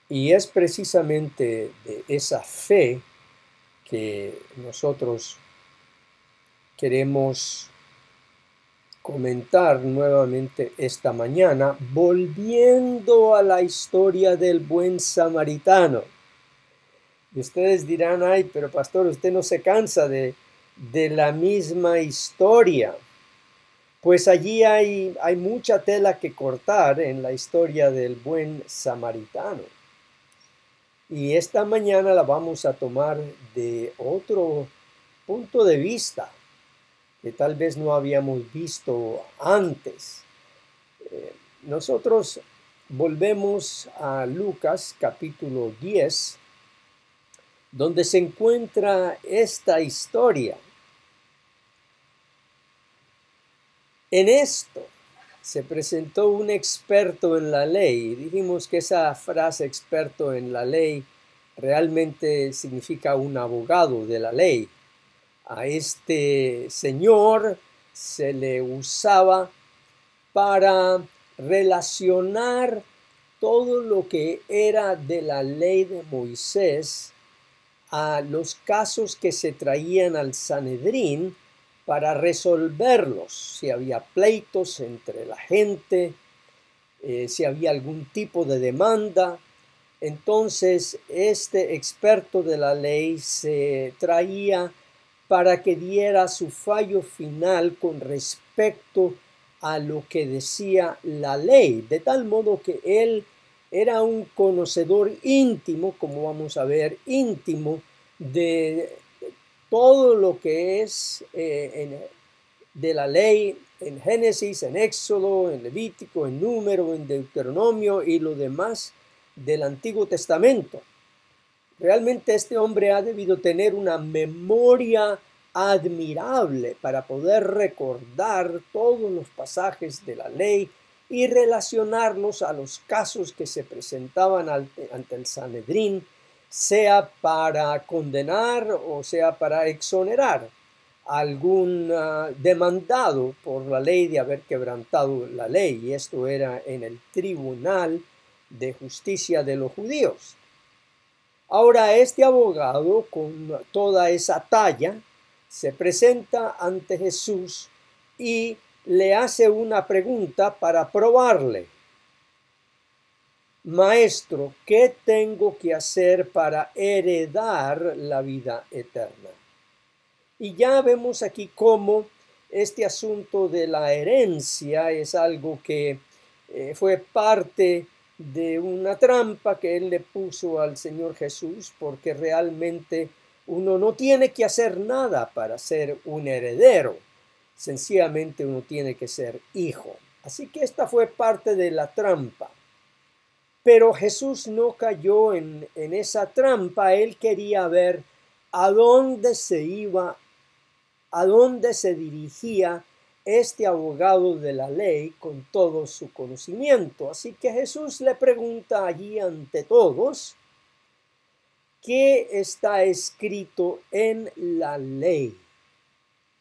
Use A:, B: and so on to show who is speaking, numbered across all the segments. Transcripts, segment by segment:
A: Y es precisamente de esa fe que nosotros queremos comentar nuevamente esta mañana, volviendo a la historia del buen samaritano. Y ustedes dirán, ay, pero pastor, usted no se cansa de la misma historia. Pues allí hay mucha tela que cortar en la historia del buen samaritano. Y esta mañana la vamos a tomar de otro punto de vista que tal vez no habíamos visto antes. Nosotros volvemos a Lucas capítulo 10, donde se encuentra esta historia. En esto se presentó un experto en la ley. Dijimos que esa frase experto en la ley realmente significa un abogado de la ley. A este señor se le usaba para relacionar todo lo que era de la ley de Moisés a los casos que se traían al Sanedrín para resolverlos, si había pleitos entre la gente, si había algún tipo de demanda. Entonces este experto de la ley se traía para que diera su fallo final con respecto a lo que decía la ley, de tal modo que él era un conocedor íntimo, como vamos a ver, íntimo de todo lo que es de la ley en Génesis, en Éxodo, en Levítico, en Número, en Deuteronomio y lo demás del Antiguo Testamento. Realmente este hombre ha debido tener una memoria admirable para poder recordar todos los pasajes de la ley y relacionarlos a los casos que se presentaban ante el Sanedrín, sea para condenar o sea para exonerar a algún demandado por la ley de haber quebrantado la ley. Y esto era en el tribunal de justicia de los judíos. Ahora este abogado, con toda esa talla, se presenta ante Jesús y le hace una pregunta para probarle. Maestro, ¿qué tengo que hacer para heredar la vida eterna? Y ya vemos aquí cómo este asunto de la herencia es algo que fue parte de una trampa que él le puso al Señor Jesús, porque realmente uno no tiene que hacer nada para ser un heredero, sencillamente uno tiene que ser hijo. Así que esta fue parte de la trampa. Pero Jesús no cayó en esa trampa, él quería ver a dónde se iba, a dónde se dirigía este abogado de la ley con todo su conocimiento. Así que Jesús le pregunta allí ante todos, ¿qué está escrito en la ley?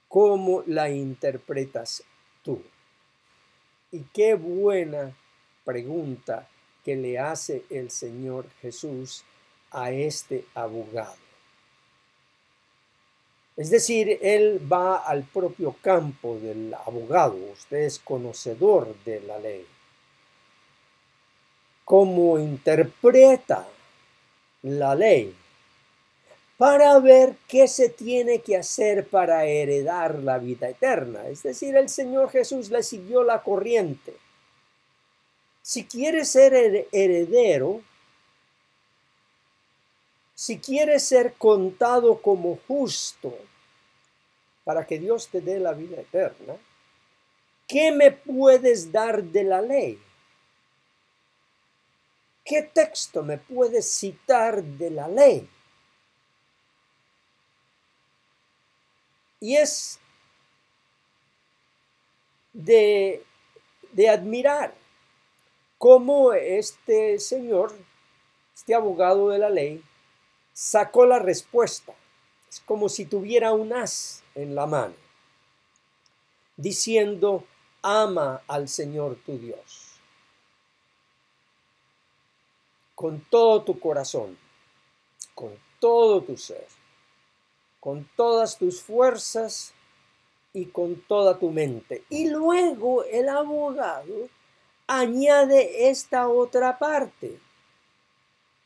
A: ¿Cómo la interpretas tú? Y qué buena pregunta que le hace el Señor Jesús a este abogado. Es decir, él va al propio campo del abogado. Usted es conocedor de la ley. ¿Cómo interpreta la ley? Para ver qué se tiene que hacer para heredar la vida eterna. Es decir, el Señor Jesús le siguió la corriente. Si quieres ser heredero, si quieres ser contado como justo para que Dios te dé la vida eterna, ¿qué me puedes dar de la ley? ¿Qué texto me puedes citar de la ley? Y es de admirar cómo este señor, este abogado de la ley, sacó la respuesta. Es como si tuviera un as en la mano, diciendo, ama al Señor tu Dios. con todo tu corazón, con todo tu ser, con todas tus fuerzas y con toda tu mente. Y luego el abogado añade esta otra parte: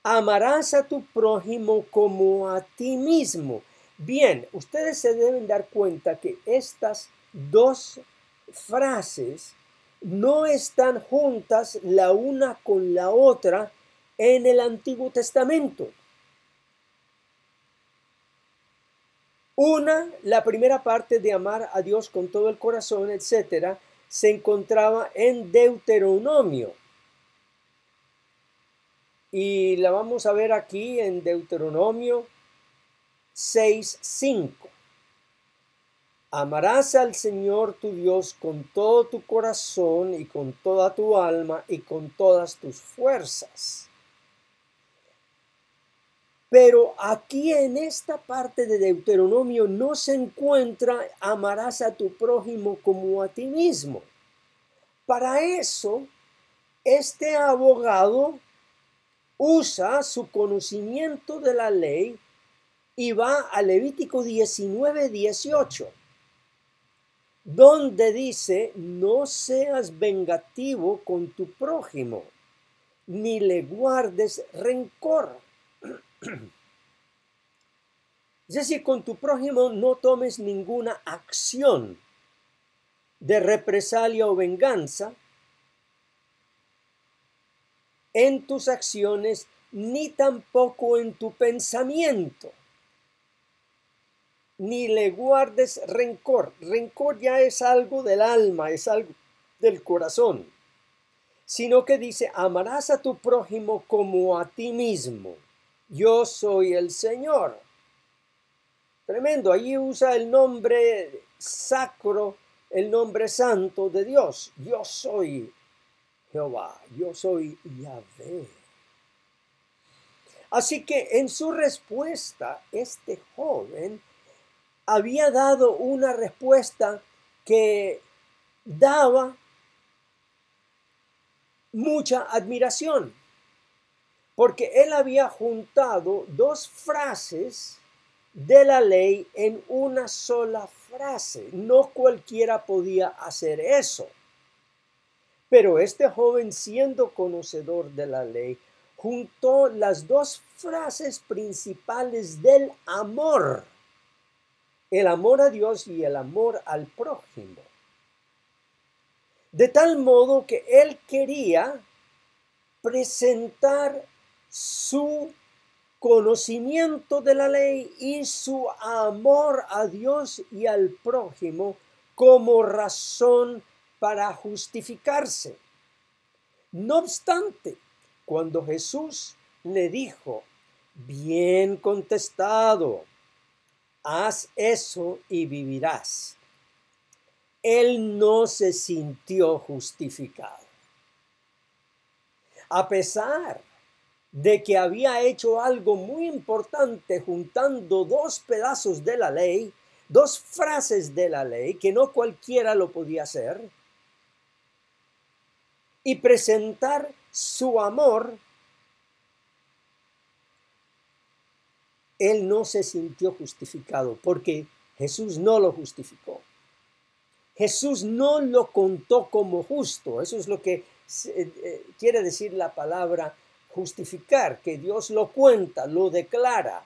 A: amarás a tu prójimo como a ti mismo. Bien, ustedes se deben dar cuenta que estas dos frases no están juntas la una con la otra en el Antiguo Testamento. La primera parte de amar a Dios con todo el corazón, etcétera, se encontraba en Deuteronomio. Y la vamos a ver aquí en Deuteronomio 6:5. Amarás al Señor tu Dios con todo tu corazón y con toda tu alma y con todas tus fuerzas. Pero aquí en esta parte de Deuteronomio no se encuentra amarás a tu prójimo como a ti mismo. Para eso, este abogado usa su conocimiento de la ley y va a Levítico 19:18, donde dice: no seas vengativo con tu prójimo, ni le guardes rencor. Es decir, con tu prójimo no tomes ninguna acción de represalia o venganza en tus acciones, ni tampoco en tu pensamiento. Ni le guardes rencor. Rencor ya es algo del alma, es algo del corazón. Sino que dice: amarás a tu prójimo como a ti mismo. Yo soy el Señor. Tremendo. Allí usa el nombre sacro, el nombre santo de Dios. Yo soy Jehová. Yo soy Yahvé. Así que en su respuesta, este joven había dado una respuesta que daba mucha admiración, porque él había juntado dos frases de la ley en una sola frase. No cualquiera podía hacer eso. Pero este joven, siendo conocedor de la ley, juntó las dos frases principales del amor: el amor a Dios y el amor al prójimo. De tal modo que él quería presentar su conocimiento de la ley y su amor a Dios y al prójimo como razón para justificarse. No obstante, cuando Jesús le dijo: bien contestado, haz eso y vivirás, él no se sintió justificado. A pesar de que había hecho algo muy importante juntando dos pedazos de la ley, dos frases de la ley, que no cualquiera lo podía hacer, y presentar su amor, él no se sintió justificado porque Jesús no lo justificó. Jesús no lo contó como justo. Eso es lo que quiere decir la palabra justificar, que Dios lo cuenta, lo declara.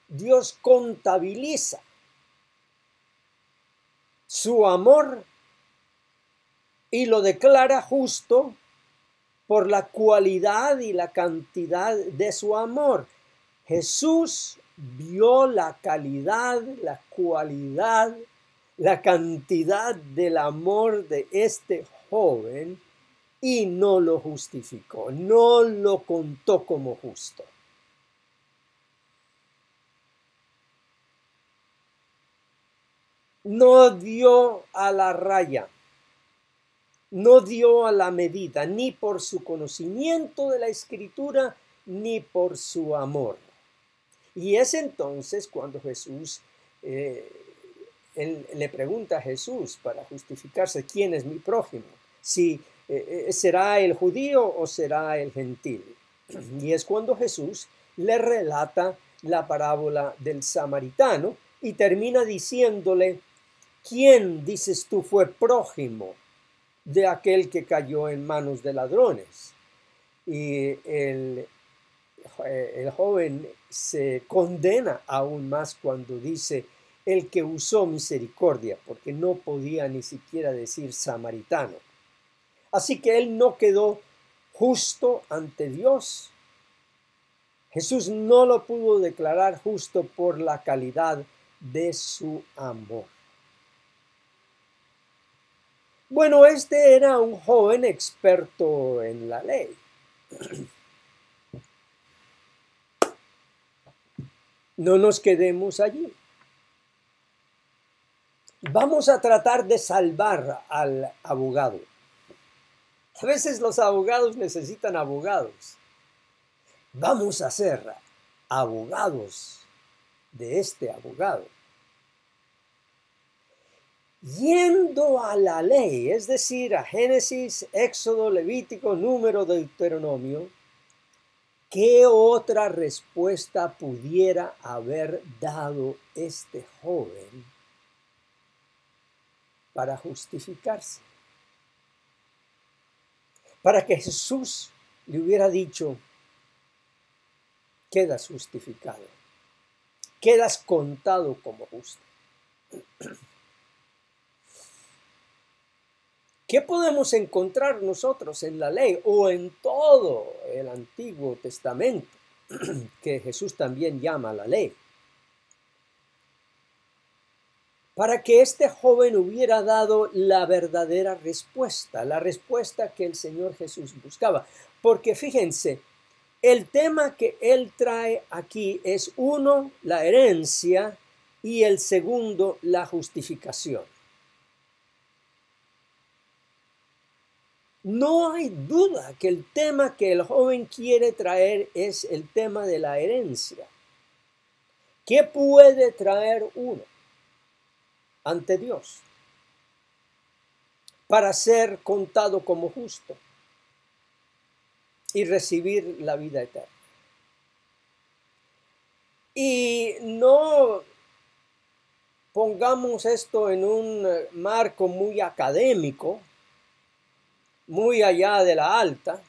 A: Dios contabiliza su amor y lo declara justo por la cualidad y la cantidad de su amor. Jesús vio la calidad, la cualidad, la cantidad del amor de este joven y no lo justificó, no lo contó como justo. No dio a la raya, no dio a la medida, ni por su conocimiento de la Escritura, ni por su amor. Y es entonces cuando Jesús, él le pregunta a Jesús para justificarse: ¿quién es mi prójimo? Si será el judío o será el gentil. Y es cuando Jesús le relata la parábola del samaritano y termina diciéndole: ¿quién, dices tú, fue prójimo de aquel que cayó en manos de ladrones? Y el joven se condena aún más cuando dice: el que usó misericordia, porque no podía ni siquiera decir samaritano. Así que él no quedó justo ante Dios. Jesús no lo pudo declarar justo por la calidad de su amor. Bueno, este era un joven experto en la ley. No nos quedemos allí. Vamos a tratar de salvar al abogado. A veces los abogados necesitan abogados. Vamos a ser abogados de este abogado. Yendo a la ley, es decir, a Génesis, Éxodo, Levítico, Número, Deuteronomio, ¿qué otra respuesta pudiera haber dado este joven para justificarse? Para que Jesús le hubiera dicho: quedas justificado, quedas contado como justo. ¿Qué podemos encontrar nosotros en la ley o en todo el Antiguo Testamento, que Jesús también llama la ley? Para que este joven hubiera dado la verdadera respuesta, la respuesta que el Señor Jesús buscaba. Porque fíjense, el tema que él trae aquí es, uno, la herencia, y el segundo, la justificación. No hay duda que el tema que el joven quiere traer es el tema de la herencia. ¿Qué puede traer uno ante Dios para ser contado como justo y recibir la vida eterna? Y no pongamos esto en un marco muy académico, muy allá de la alta,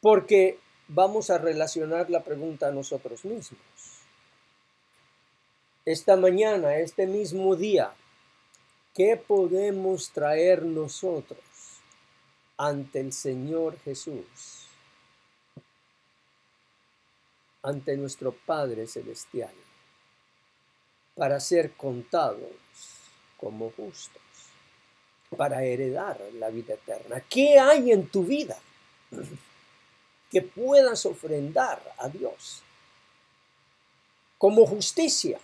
A: porque vamos a relacionar la pregunta a nosotros mismos. Esta mañana, este mismo día, ¿qué podemos traer nosotros ante el Señor Jesús, ante nuestro Padre Celestial, para ser contados como justos, para heredar la vida eterna? ¿Qué hay en tu vida que puedas ofrendar a Dios como justicia?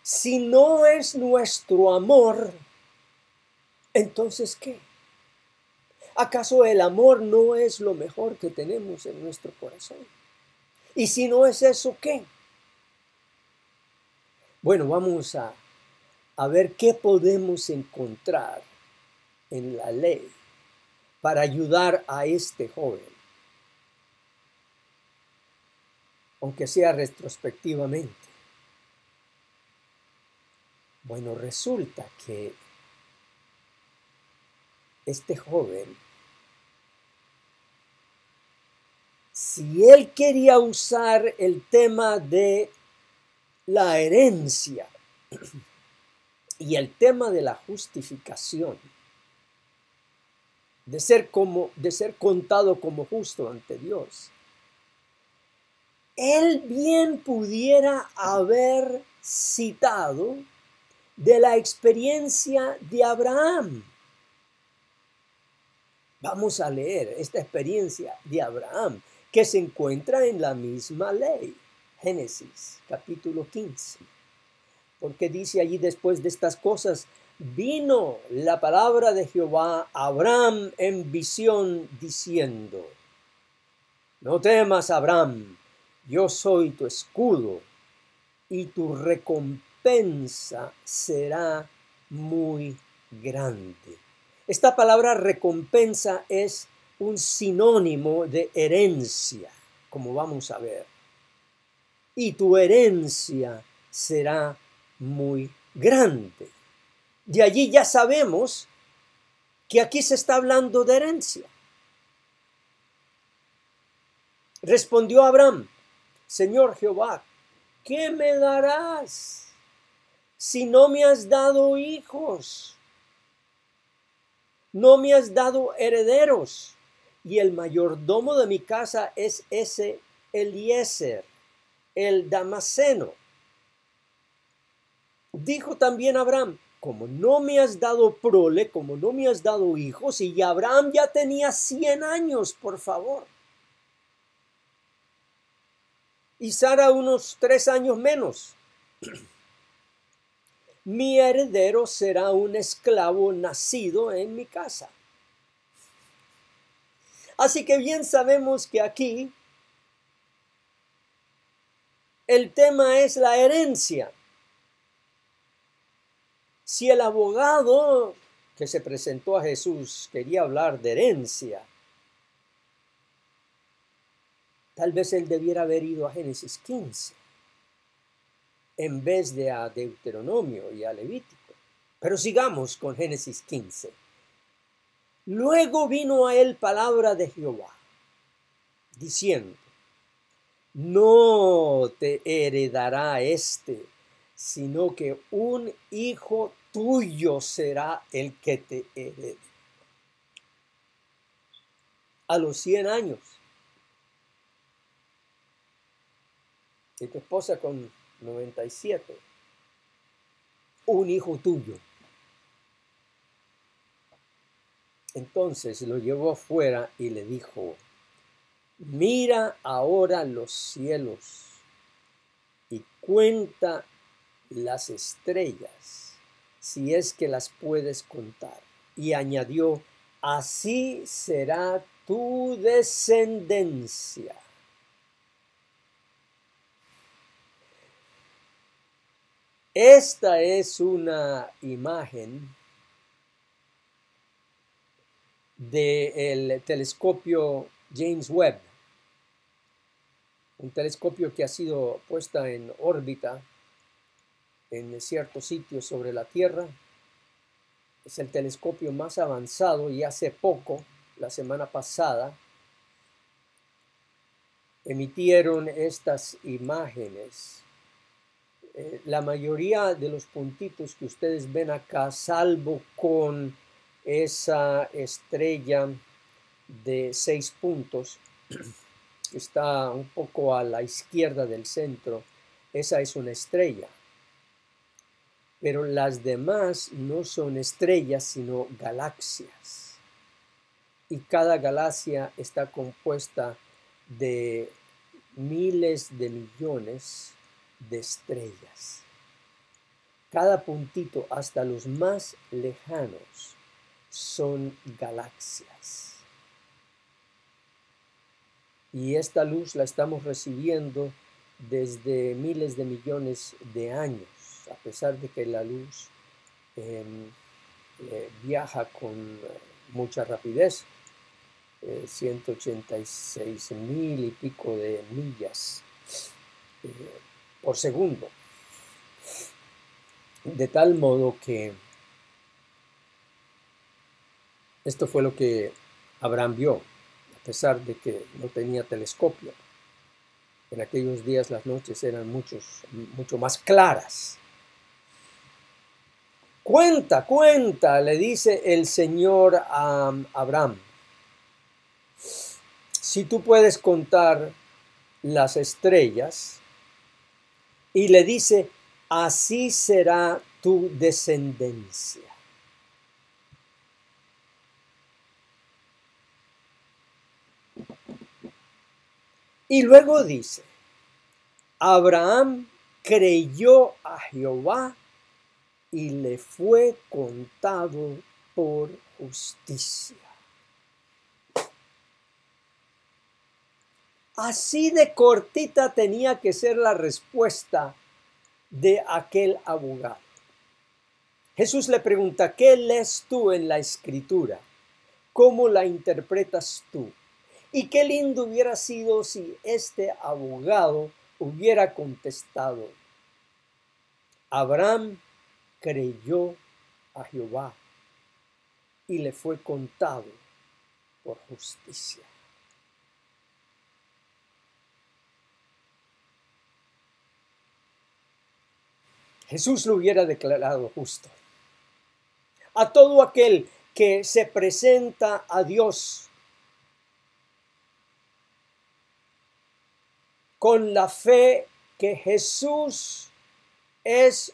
A: Si no es nuestro amor, entonces ¿qué? ¿Acaso el amor no es lo mejor que tenemos en nuestro corazón? Y si no es eso, ¿qué? Bueno, vamos a ver qué podemos encontrar en la ley para ayudar a este joven, aunque sea retrospectivamente. Bueno, resulta que este joven, si él quería usar el tema de la herencia y el tema de la justificación, de ser contado como justo ante Dios, él bien pudiera haber citado de la experiencia de Abraham. Vamos a leer esta experiencia de Abraham, que se encuentra en la misma ley, Génesis capítulo 15. Porque dice allí: después de estas cosas, vino la palabra de Jehová a Abraham en visión, diciendo: no temas, Abraham, yo soy tu escudo, y tu recompensa será muy grande. Esta palabra recompensa es un sinónimo de herencia, como vamos a ver. Y tu herencia será muy grande. De allí ya sabemos que aquí se está hablando de herencia. Respondió Abraham: Señor Jehová, ¿qué me darás si no me has dado hijos? No me has dado herederos, y el mayordomo de mi casa es ese Eliezer, el Damaseno. Dijo también Abraham: como no me has dado prole, como no me has dado hijos, y Abraham ya tenía 100 años, por favor, y Sara unos 3 años menos, mi heredero será un esclavo nacido en mi casa. Así que bien sabemos que aquí el tema es la herencia. Si el abogado que se presentó a Jesús quería hablar de herencia, tal vez él debiera haber ido a Génesis 15 en vez de a Deuteronomio y a Levítico. Pero sigamos con Génesis 15. Luego vino a él palabra de Jehová, diciendo: no te heredará sino que un hijo tuyo será el que te herede. A los 100 años. Y tu esposa con 97. Un hijo tuyo. Entonces lo llevó afuera y le dijo: mira ahora los cielos y cuenta las estrellas, si es que las puedes contar. Y añadió: así será tu descendencia. Esta es una imagen del telescopio James Webb, un telescopio que ha sido puesta en órbita en ciertos sitios sobre la Tierra. Es el telescopio más avanzado y hace poco, la semana pasada, emitieron estas imágenes. La mayoría de los puntitos que ustedes ven acá, salvo con esa estrella de 6 puntos, que está un poco a la izquierda del centro, esa es una estrella. Pero las demás no son estrellas, sino galaxias. Y cada galaxia está compuesta de miles de millones de estrellas. Cada puntito, hasta los más lejanos, son galaxias. Y esta luz la estamos recibiendo desde miles de millones de años, a pesar de que la luz viaja con mucha rapidez, 186,000 y pico de millas por segundo. De tal modo que esto fue lo que Abraham vio, a pesar de que no tenía telescopio. En aquellos días las noches eran mucho más claras. Cuenta, le dice el Señor a Abraham. Si tú puedes contar las estrellas, y le dice: así será tu descendencia. Y luego dice: Abraham creyó a Jehová y le fue contado por justicia. Así de cortita tenía que ser la respuesta de aquel abogado. Jesús le pregunta, ¿qué lees tú en la Escritura? ¿Cómo la interpretas tú? Y qué lindo hubiera sido si este abogado hubiera contestado, Abraham creyó a Jehová y le fue contado por justicia. Jesús lo hubiera declarado justo. A todo aquel que se presenta a Dios con la fe que Jesús es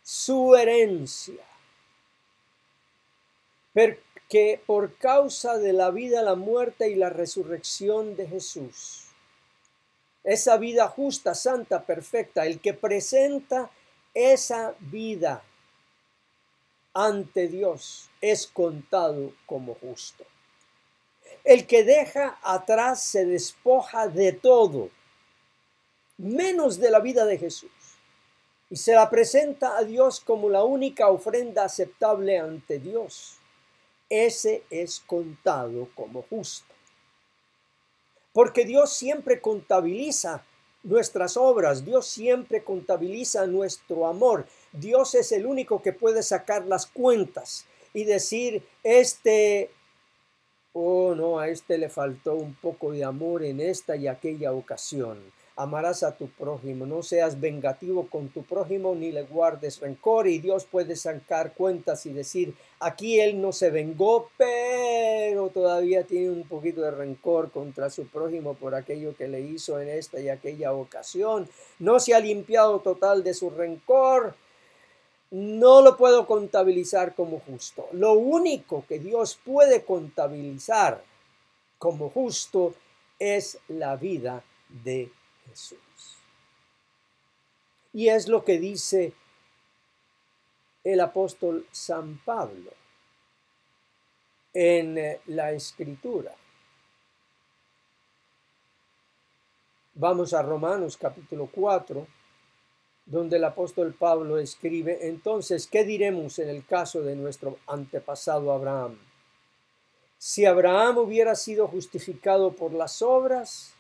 A: su herencia, porque por causa de la vida, la muerte y la resurrección de Jesús, esa vida justa, santa, perfecta, el que presenta esa vida ante Dios es contado como justo. El que deja atrás se despoja de todo, menos de la vida de Jesús, y se la presenta a Dios como la única ofrenda aceptable ante Dios. Ese es contado como justo. Porque Dios siempre contabiliza nuestras obras, Dios siempre contabiliza nuestro amor. Dios es el único que puede sacar las cuentas y decir, oh no, a este le faltó un poco de amor en esta y aquella ocasión. Amarás a tu prójimo, no seas vengativo con tu prójimo ni le guardes rencor, y Dios puede sacar cuentas y decir, aquí él no se vengó, pero todavía tiene un poquito de rencor contra su prójimo por aquello que le hizo en esta y aquella ocasión. No se ha limpiado total de su rencor. No lo puedo contabilizar como justo. Lo único que Dios puede contabilizar como justo es la vida de Jesús. Y es lo que dice el apóstol San Pablo en la Escritura. Vamos a Romanos capítulo 4, donde el apóstol Pablo escribe, entonces, ¿qué diremos en el caso de nuestro antepasado Abraham? Si Abraham hubiera sido justificado por las obras,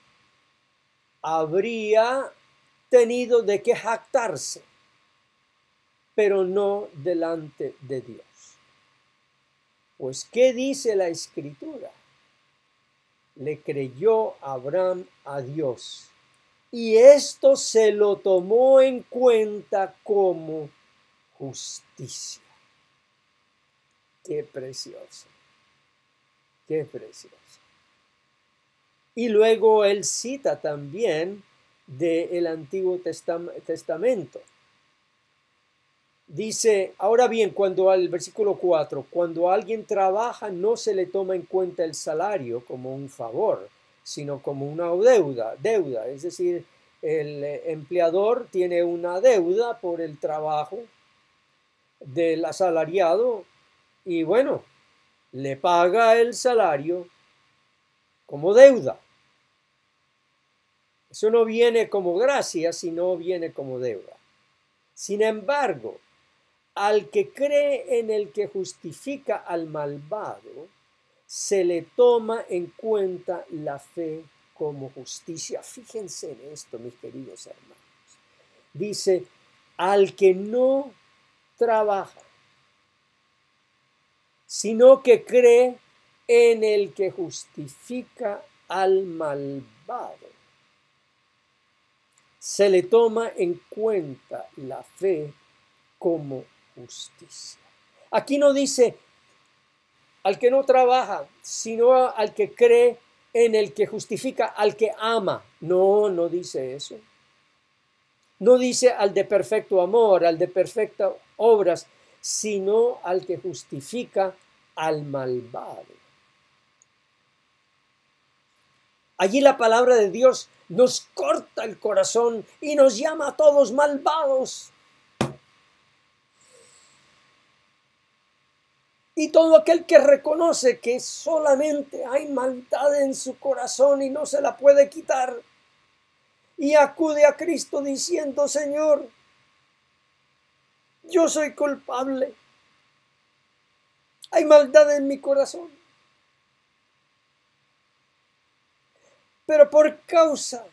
A: habría tenido de qué jactarse, pero no delante de Dios. Pues, ¿qué dice la Escritura? Le creyó Abraham a Dios, y esto se lo tomó en cuenta como justicia. Qué precioso, qué precioso. Y luego él cita también del Antiguo Testamento. Dice, ahora bien, cuando al versículo 4, cuando alguien trabaja no se le toma en cuenta el salario como un favor, sino como una deuda. Es decir, el empleador tiene una deuda por el trabajo del asalariado y bueno, le paga el salario como deuda. Eso no viene como gracia, sino viene como deuda. Sin embargo, al que cree en el que justifica al malvado, se le toma en cuenta la fe como justicia. Fíjense en esto, mis queridos hermanos. Dice, al que no trabaja, sino que cree en el que justifica al malvado, se le toma en cuenta la fe como justicia. Aquí no dice al que no trabaja, sino al que cree en el que justifica, al que ama. No, no dice eso. No dice al de perfecto amor, al de perfectas obras, sino al que justifica al malvado. Allí la palabra de Dios nos corta el corazón y nos llama a todos malvados. Y todo aquel que reconoce que solamente hay maldad en su corazón y no se la puede quitar, y acude a Cristo diciendo, Señor, yo soy culpable, Hay maldad en mi corazón. Pero por causa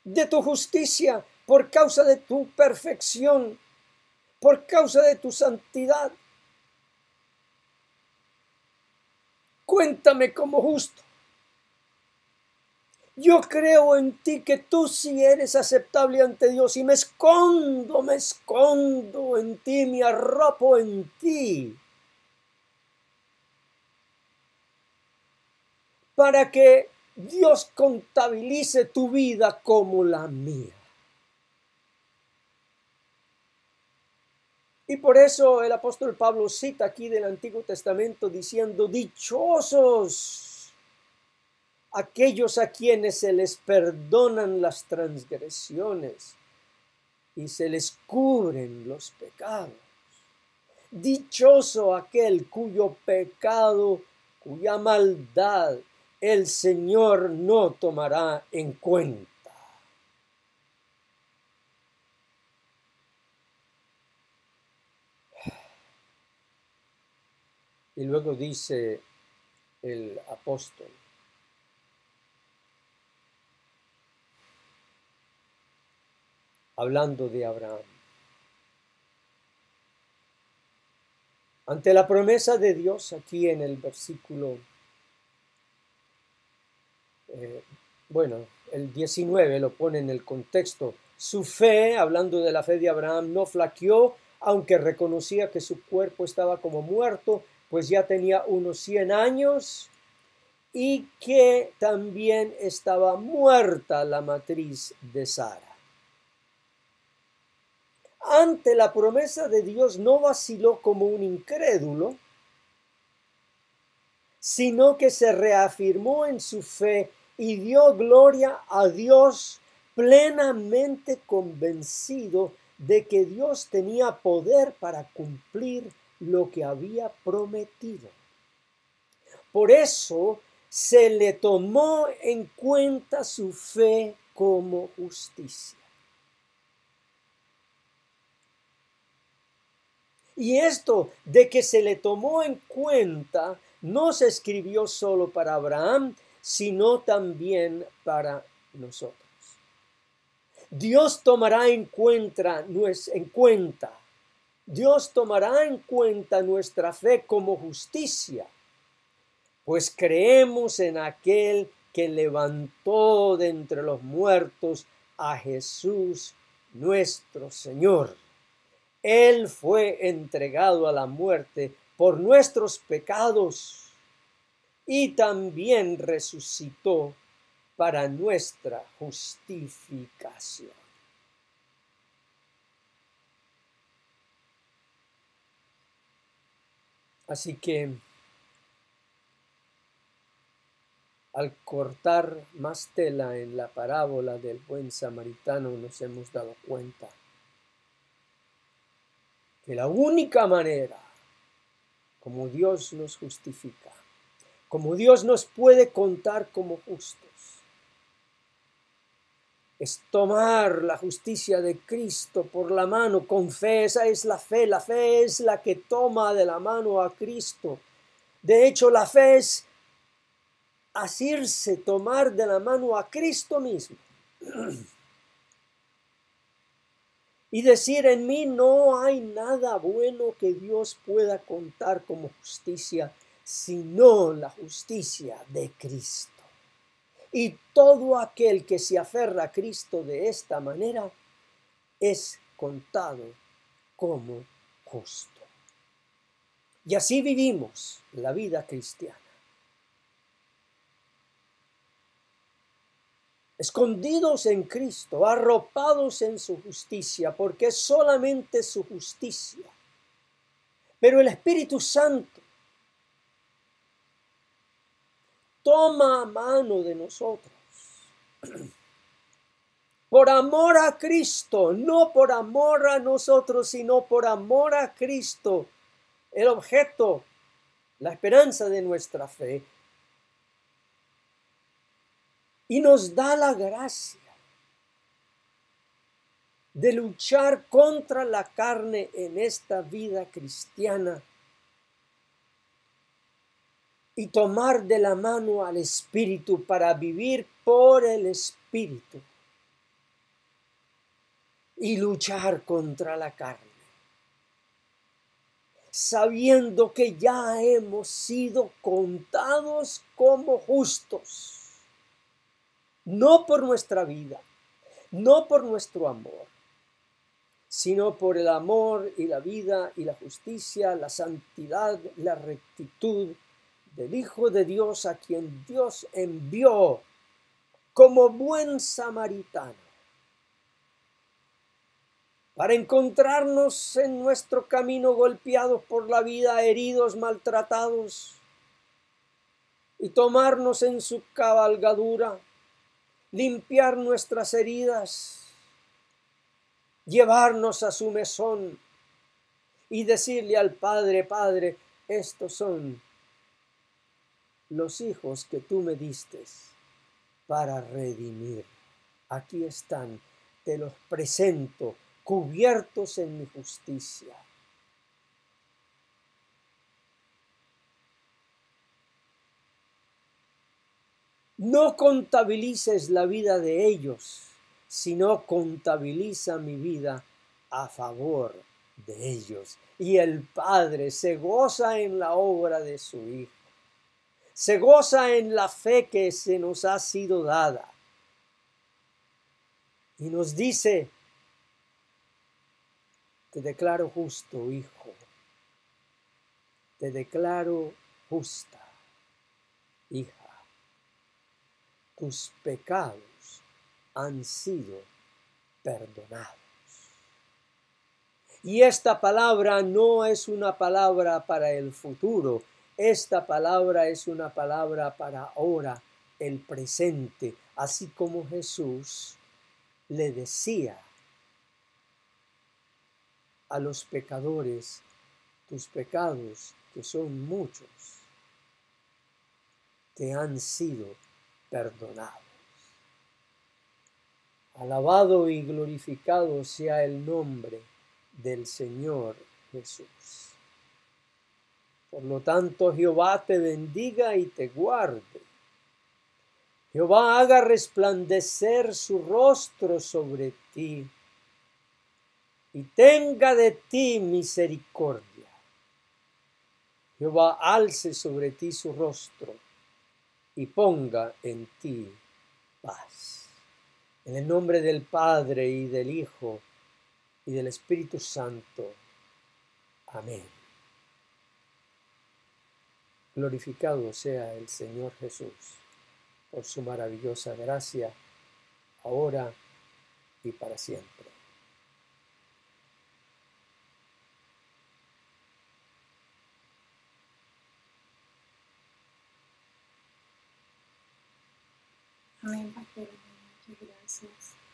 A: de tu justicia, por causa de tu perfección, por causa de tu santidad, cuéntame como justo. Yo creo en ti, que tú sí eres aceptable ante Dios, y me escondo en ti, me arropo en ti, para que Dios contabilice tu vida como la mía. Y por eso el apóstol Pablo cita aquí del Antiguo Testamento diciendo: dichosos aquellos a quienes se les perdonan las transgresiones y se les cubren los pecados. Dichoso aquel cuyo pecado, cuya maldad el Señor no tomará en cuenta. Y luego dice el apóstol: hablando de Abraham, ante la promesa de Dios, aquí en el versículo, el 19 lo pone en el contexto. Su fe, hablando de la fe de Abraham, no flaqueó, aunque reconocía que su cuerpo estaba como muerto, pues ya tenía unos 100 años, y que también estaba muerta la matriz de Sara. Ante la promesa de Dios no vaciló como un incrédulo, sino que se reafirmó en su fe y dio gloria a Dios, plenamente convencido de que Dios tenía poder para cumplir lo que había prometido. Por eso se le tomó en cuenta su fe como justicia. Y esto de que se le tomó en cuenta no se escribió solo para Abraham, sino también para nosotros. Dios tomará en cuenta nuestra fe como justicia, pues creemos en aquel que levantó de entre los muertos a Jesús nuestro Señor. Él fue entregado a la muerte por nuestros pecados y también resucitó para nuestra justificación. Así que al cortar más tela en la parábola del buen samaritano, nos hemos dado cuenta que la única manera como Dios nos justifica, como Dios nos puede contar como justos, es tomar la justicia de Cristo por la mano con fe. Esa es la fe. La fe es la que toma de la mano a Cristo. De hecho, la fe es asirse, tomar de la mano a Cristo mismo. Y decir: en mí no hay nada bueno que Dios pueda contar como justicia, sino la justicia de Cristo. Y todo aquel que se aferra a Cristo de esta manera es contado como justo. Y así vivimos la vida cristiana, escondidos en Cristo, arropados en su justicia, porque es solamente su justicia. Pero el Espíritu Santo toma mano de nosotros por amor a Cristo, no por amor a nosotros, sino por amor a Cristo, el objeto, la esperanza de nuestra fe, y nos da la gracia de luchar contra la carne en esta vida cristiana, y tomar de la mano al Espíritu para vivir por el Espíritu y luchar contra la carne, sabiendo que ya hemos sido contados como justos, no por nuestra vida, no por nuestro amor, sino por el amor y la vida y la justicia, la santidad, la rectitud del Hijo de Dios, a quien Dios envió como buen samaritano para encontrarnos en nuestro camino golpeados por la vida, heridos, maltratados, y tomarnos en su cabalgadura, limpiar nuestras heridas, llevarnos a su mesón y decirle al Padre: Padre, estos son los hijos que tú me diste para redimir. Aquí están, te los presento, cubiertos en mi justicia. No contabilices la vida de ellos, sino contabiliza mi vida a favor de ellos. Y el Padre se goza en la obra de su Hijo, se goza en la fe que se nos ha sido dada. Y nos dice: te declaro justo, hijo, te declaro justa, hija. Tus pecados han sido perdonados. Y esta palabra no es una palabra para el futuro, esta palabra es una palabra para ahora, el presente, así como Jesús le decía a los pecadores: tus pecados, que son muchos, te han sido perdonados. Alabado y glorificado sea el nombre del Señor Jesús. Por lo tanto, Jehová te bendiga y te guarde. Jehová haga resplandecer su rostro sobre ti y tenga de ti misericordia. Jehová alce sobre ti su rostro y ponga en ti paz. En el nombre del Padre y del Hijo y del Espíritu Santo. Amén. Glorificado sea el Señor Jesús por su maravillosa gracia, ahora y para siempre.
B: Amén, pastor. Muchas gracias.